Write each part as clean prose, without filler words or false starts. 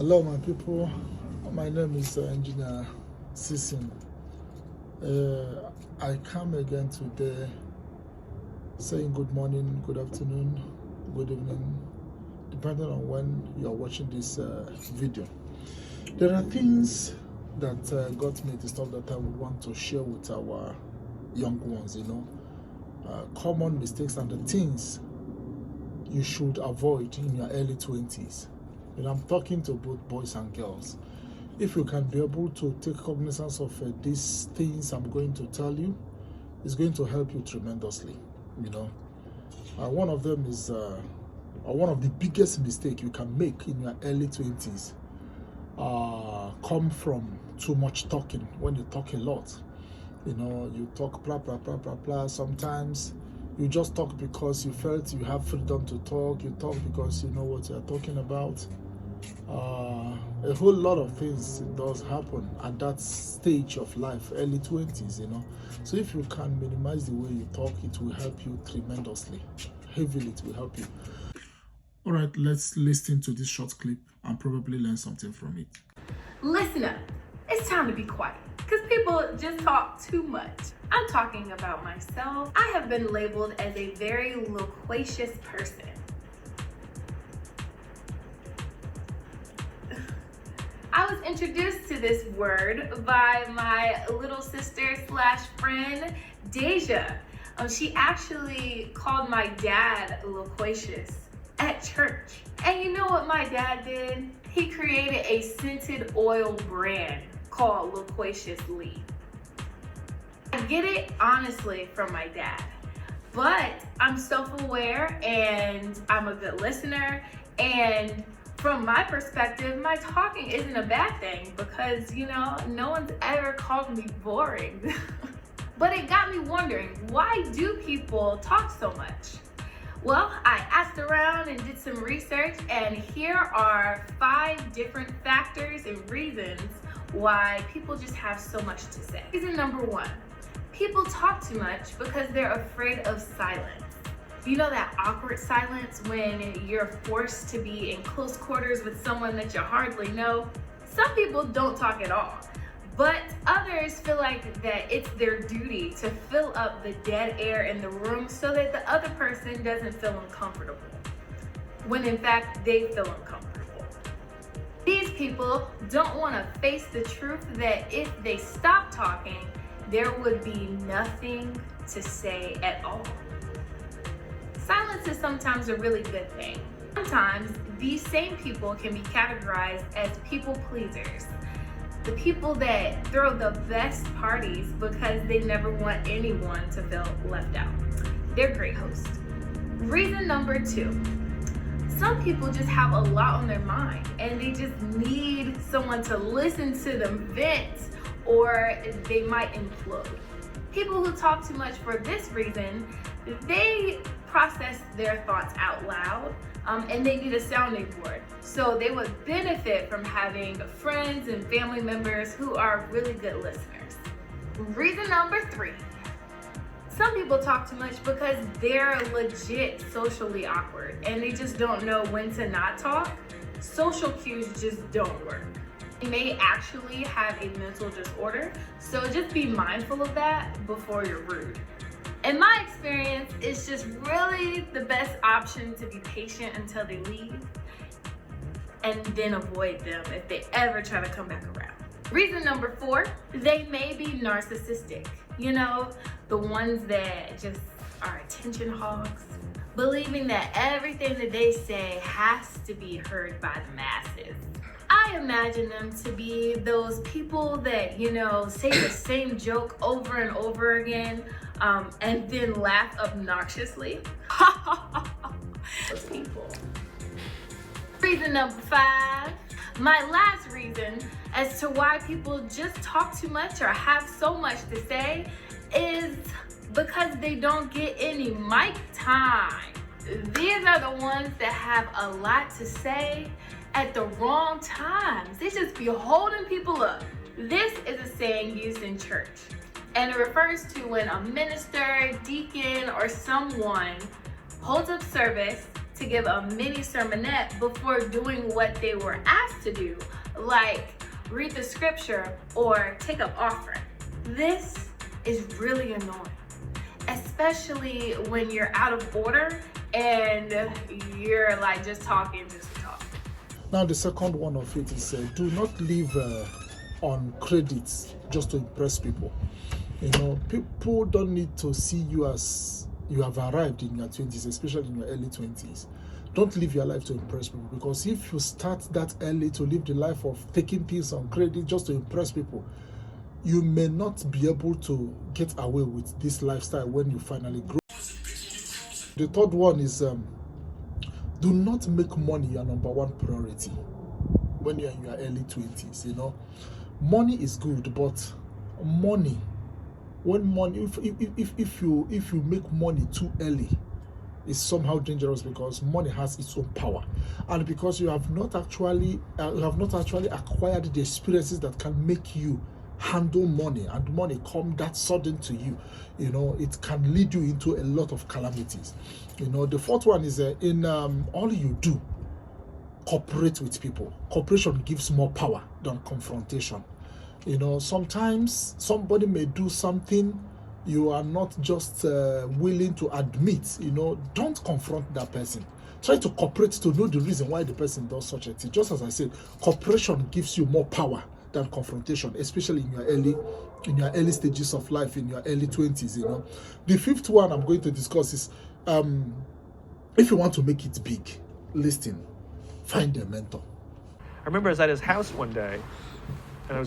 Hello, my people. My name is Engineer Sisin. I come again today saying good morning, good afternoon, good evening, depending on when you are watching this video. There are things that got me the stuff that I would want to share with our young ones, common mistakes and the things you should avoid in your early 20s. And I'm talking to both boys and girls. If you can be able to take cognizance of these things I'm going to tell you, it's going to help you tremendously. One of them is one of the biggest mistakes you can make in your early 20s come from too much talking. When you talk a lot, you talk blah blah blah blah blah. Sometimes you just talk because you felt you have freedom to talk. You talk because you know what you're talking about. A whole lot of things does happen at that stage of life, early 20s, So if you can minimize the way you talk, it will help you tremendously. Heavily, it will help you. All right, let's listen to this short clip and probably learn something from it. Listen up. It's time to be quiet because people just talk too much. I'm talking about myself. I have been labeled as a very loquacious person. I was introduced to this word by my little sister / friend, Deja. She actually called my dad loquacious at church. And you know what my dad did? He created a scented oil brand called Loquacious Lee. I get it honestly from my dad, but I'm self-aware and I'm a good listener, and from my perspective, my talking isn't a bad thing because, no one's ever called me boring. But it got me wondering, why do people talk so much? Well, I asked around and did some research, and here are 5 different factors and reasons why people just have so much to say. Reason number 1, people talk too much because they're afraid of silence. You know that awkward silence when you're forced to be in close quarters with someone that you hardly know? Some people don't talk at all, but others feel like that it's their duty to fill up the dead air in the room so that the other person doesn't feel uncomfortable, when in fact they feel uncomfortable. These people don't want to face the truth that if they stop talking, there would be nothing to say at all. Silence is sometimes a really good thing. Sometimes these same people can be categorized as people pleasers. The people that throw the best parties because they never want anyone to feel left out. They're great hosts. Reason number 2, some people just have a lot on their mind and they just need someone to listen to them vent, or they might implode. People who talk too much for this reason, they process their thoughts out loud, and they need a sounding board. So they would benefit from having friends and family members who are really good listeners. Reason number 3, some people talk too much because they're legit socially awkward and they just don't know when to not talk. Social cues just don't work. They may actually have a mental disorder, so just be mindful of that before you're rude. In my experience, it's just really the best option to be patient until they leave and then avoid them if they ever try to come back around. Reason number 4, they may be narcissistic. The ones that just are attention hogs, believing that everything that they say has to be heard by the masses. I imagine them to be those people that, say the same joke over and over again, and then laugh obnoxiously. Those people. Reason number 5, my last reason as to why people just talk too much or have so much to say is because they don't get any mic time. These are the ones that have a lot to say at the wrong times. They just be holding people up. This is a saying used in church, and it refers to when a minister, deacon, or someone holds up service, to give a mini sermonette before doing what they were asked to do, like read the scripture or take up offering. This is really annoying, especially when you're out of order and you're like just talking just to talk. Now, the second one of it is do not live on credits just to impress people. You know, people don't need to see you as you have arrived in your 20s, especially in your early 20s. Don't live your life to impress people, because if you start that early to live the life of taking things on credit just to impress people, you may not be able to get away with this lifestyle when you finally grow. The third one is do not make money your number one priority when you're in your early 20s. You know, money is good, but if you make money too early, it's somehow dangerous, because money has its own power, and because you have not actually acquired the experiences that can make you handle money, and money come that sudden to you, you know, it can lead you into a lot of calamities. You know, the fourth one is in all you do, cooperate with people. Cooperation gives more power than confrontation. You know, sometimes somebody may do something you are not just willing to admit. You know, don't confront that person. Try to cooperate to know the reason why the person does such a thing. Just as I said, cooperation gives you more power than confrontation, especially in your early stages of life, in your early 20s. You know, the fifth one I'm going to discuss is if you want to make it big, listen, find a mentor. I remember I was at his house one day, and I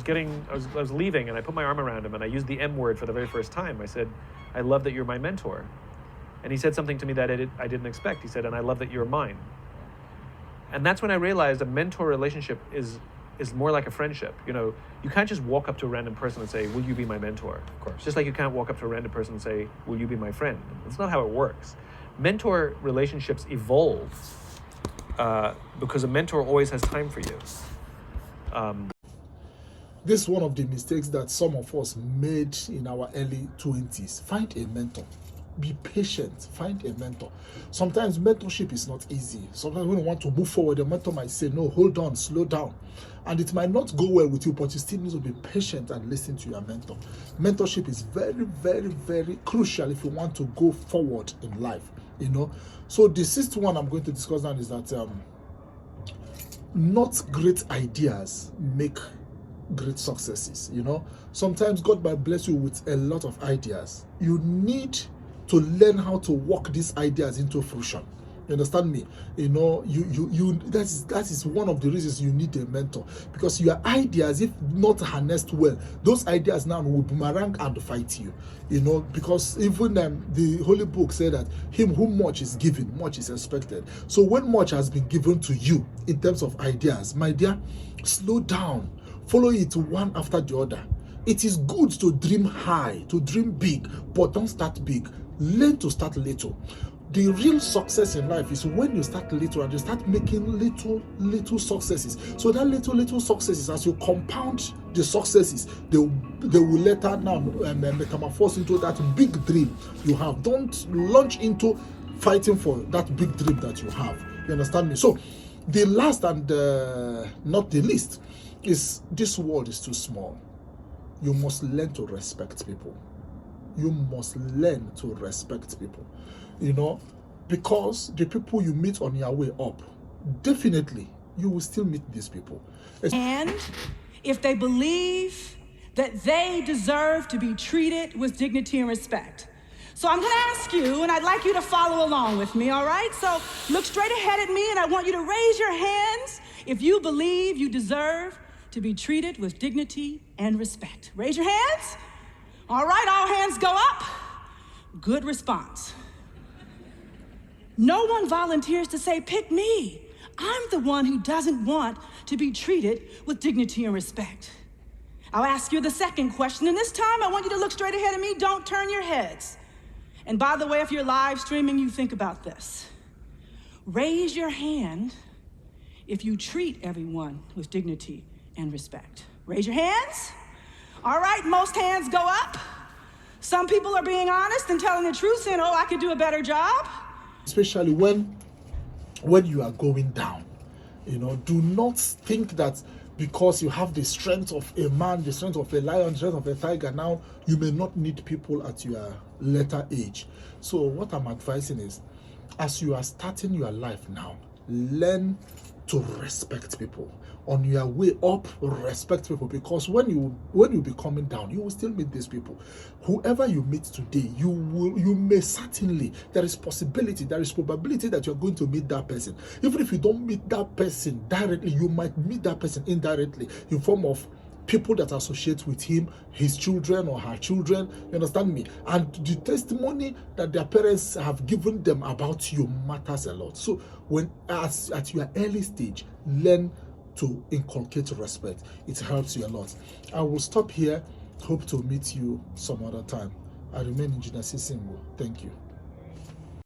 was leaving, and I put my arm around him, and I used the M word for the very first time. I said, "I love that you're my mentor." And he said something to me that I didn't expect. He said, "And I love that you're mine." And that's when I realized a mentor relationship is more like a friendship. You know, you can't just walk up to a random person and say, "Will you be my mentor?" Of course. Just like you can't walk up to a random person and say, "Will you be my friend?" That's not how it works. Mentor relationships evolve because a mentor always has time for you. This is one of the mistakes that some of us made in our early 20s. Find a mentor. Be patient. Find a mentor. Sometimes mentorship is not easy. Sometimes when you want to move forward, the mentor might say, "No, hold on, slow down." And it might not go well with you, but you still need to be patient and listen to your mentor. Mentorship is very, very, very crucial if you want to go forward in life. You know. So the sixth one I'm going to discuss now is that not great ideas make great successes. You know, sometimes God might bless you with a lot of ideas. You need to learn how to work these ideas into fruition. You understand me? You know, that is one of the reasons you need a mentor, because your ideas, if not harnessed well, those ideas now will boomerang and fight you. You know, because even the Holy Book said that him whom much is given, much is expected. So when much has been given to you in terms of ideas, my dear, slow down. Follow it one after the other. It is good to dream high, to dream big, but don't start big. Learn to start little. The real success in life is when you start little and you start making little successes. So that little successes, as you compound the successes, they will later now metamorphose into that big dream you have. Don't launch into fighting for that big dream that you have. You understand me? So the last and not the least is, this world is too small. You must learn to respect people. You must learn to respect people. You know, because the people you meet on your way up, definitely you will still meet these people. And if they believe that they deserve to be treated with dignity and respect. So I'm going to ask you, and I'd like you to follow along with me, all right? So look straight ahead at me, and I want you to raise your hands if you believe you deserve to be treated with dignity and respect. Raise your hands. All right, all hands go up. Good response. No one volunteers to say, "Pick me. I'm the one who doesn't want to be treated with dignity and respect." I'll ask you the second question, and this time I want you to look straight ahead at me. Don't turn your heads. And by the way, if you're live streaming, you think about this. Raise your hand if you treat everyone with dignity and respect. Raise your hands. All right, most hands go up. Some people are being honest and telling the truth, saying, "Oh, I could do a better job." Especially when when you are going down. You know, do not think that because you have the strength of a man, the strength of a lion, the strength of a tiger, now you may not need people at your later age. So what I'm advising is, as you are starting your life now, learn to respect people. On your way up, respect people, because when you be coming down, you will still meet these people. Whoever you meet today, you may certainly, there is possibility, there is probability that you're going to meet that person. Even if you don't meet that person directly, you might meet that person indirectly in form of people that associate with him, his children or her children. You understand me? And the testimony that their parents have given them about you matters a lot. So when at your early stage, learn to inculcate respect. It helps you a lot. I will stop here. Hope to meet you some other time. I remain Engineer Singo. Thank you.